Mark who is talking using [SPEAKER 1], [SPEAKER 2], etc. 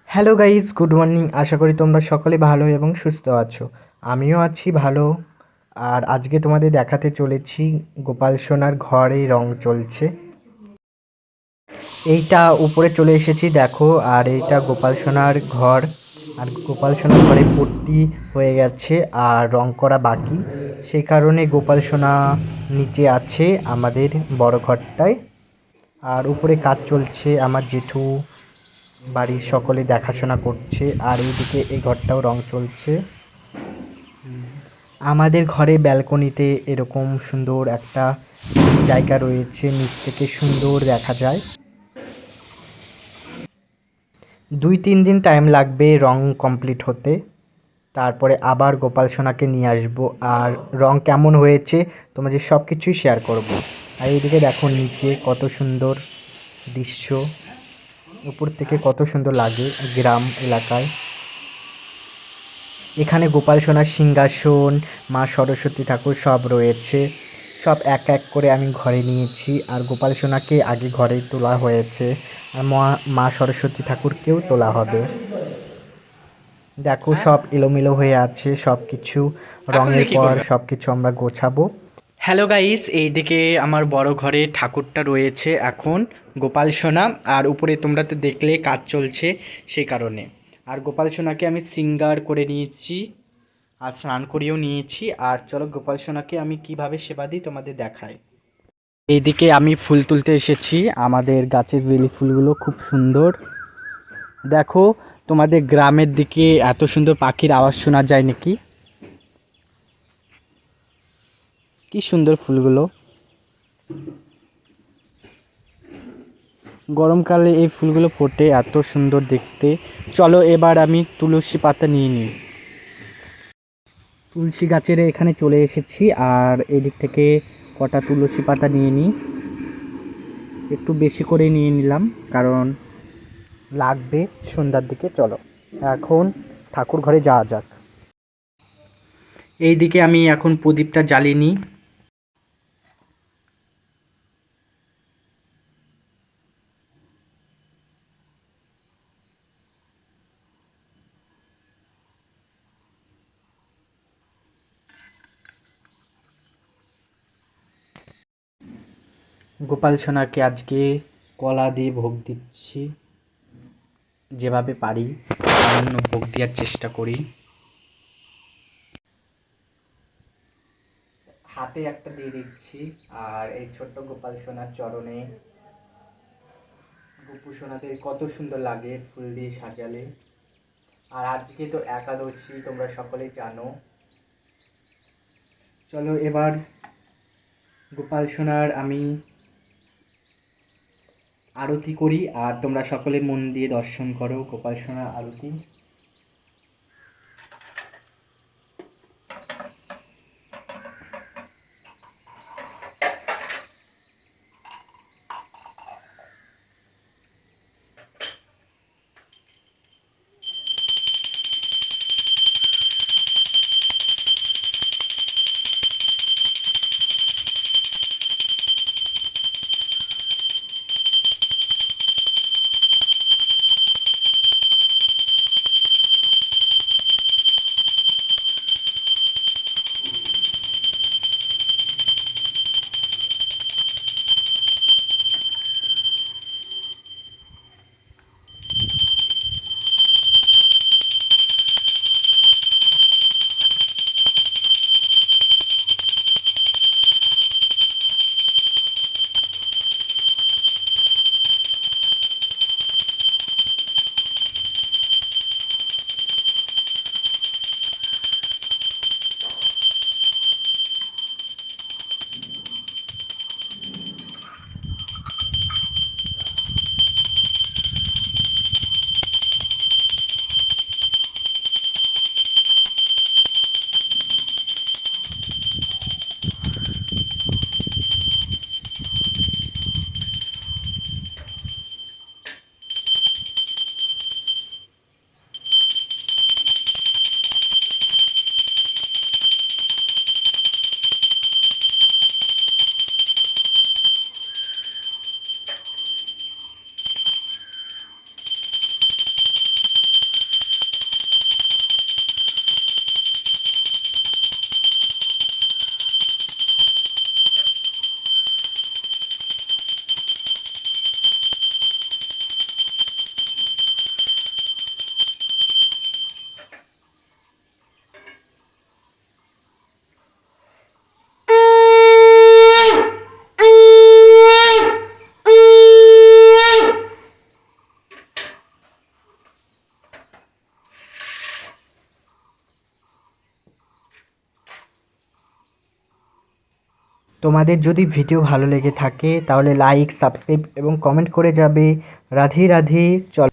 [SPEAKER 1] Hello guys, good morning. আশা করি তোমরা সকলে ভালো এবং সুস্থ আছো। আমিও আছি ভালো। আর আজকে তোমাদের দেখাতে চলেছি গোপাল সোনার ঘরে রং চলছে। এইটা উপরে চলে এসেছি দেখো, আর এইটা গোপাল সোনার ঘর। আর গোপাল সোনার ঘরে পট্টি হয়ে গেছে আর রং করা বাকি, সেই কারণে গোপাল সোনা নিচে আছে আমাদের বড় ঘরটায়। আর উপরে কাজ চলছে, আমার জেঠু বাড়ির সকলে দেখাশোনা করছে। আর এইদিকে এই ঘরটাও রং চলছে। আমাদের ঘরে ব্যালকনিতে এরকম সুন্দর একটা জায়গা রয়েছে, নিচ থেকে সুন্দর দেখা যায়। 2-3 দিন টাইম লাগবে রং কমপ্লিট হতে। তারপরে আবার গোপাল সোনাকে নিয়ে আসবো, আর রং কেমন হয়েছে তোমাদের সব কিছুই শেয়ার করব। আর এইদিকে দেখো নিচে কত সুন্দর দৃশ্য, উপর থেকে কত সুন্দর লাগে গ্রাম এলাকায়। এখানে গোপাল সোনার সিংহাসন, মা সরস্বতী ঠাকুর সব রয়েছে। সব এক এক করে আমি ঘরে নিয়েছি। আর গোপাল সোনাকে আগে ঘরে তোলা হয়েছে, আর মা সরস্বতী ঠাকুরকেও তোলা হবে। দেখো সব এলোমেলো হয়ে আছে, সব কিছু রঙের পর সব কিছু আমরা গোছাবো। হ্যালো গাইস, এইদিকে আমার বড় ঘরে ঠাকুরটা রয়েছে এখন, গোপাল সোনা। আর উপরে তোমরা তো দেখলে কাজ চলছে, সেই কারণে। আর গোপাল সোনাকে আমি সিঙ্গার করে নিয়েছি, আর স্নান করিয়েও নিয়েছি। আর চলো গোপাল সোনাকে আমি কিভাবে সেবা দিই তোমাদের দেখাই। এইদিকে আমি ফুল তুলতে এসেছি, আমাদের গাছের বেলি ফুলগুলো খুব সুন্দর। দেখো, তোমাদের গ্রামের দিকে এত সুন্দর পাখির আওয়াজ শোনা যায় নাকি? কি সুন্দর ফুলগুলো। গরমকালে এই ফুলগুলো ফোটে, এত সুন্দর দেখতে। চলো এবার আমি তুলসী পাতা নিয়ে নিই। তুলসী গাছের এখানে চলে এসেছি, আর এদিক থেকে কটা তুলসী পাতা নিয়ে নিই। একটু বেশি করে নিয়ে নিলাম, কারণ লাগবে সন্ধ্যার দিকে। চলো এখন ঠাকুর ঘরে যাওয়া যাক। এইদিকে আমি এখন প্রদীপটা জ্বালিয়ে নিই। গোপাল সোনাকে আজকে কলা দিয়ে ভোগ দিচ্ছি, যেভাবে পারি সামান্য ভোগ দেওয়ার চেষ্টা করি। হাতে একটা দিয়ে দিচ্ছি, আর এই ছোট্ট গোপাল সোনার চরণে। গোপু সোনাদের কত সুন্দর লাগে ফুল দিয়ে সাজালে। আর আজকে তো একাদশী, তোমরা সকলেই জানো। চলো এবার গোপাল সোনার আমি আরতি করি, আর তোমরা সকলে মন দিয়ে দর্শন করো গোপাল সোনার আরতি। তোমাদের যদি ভিডিও ভালো লেগে থাকে তাহলে লাইক, সাবস্ক্রাইব এবং কমেন্ট করে যাবে। রাধে রাধে। চল।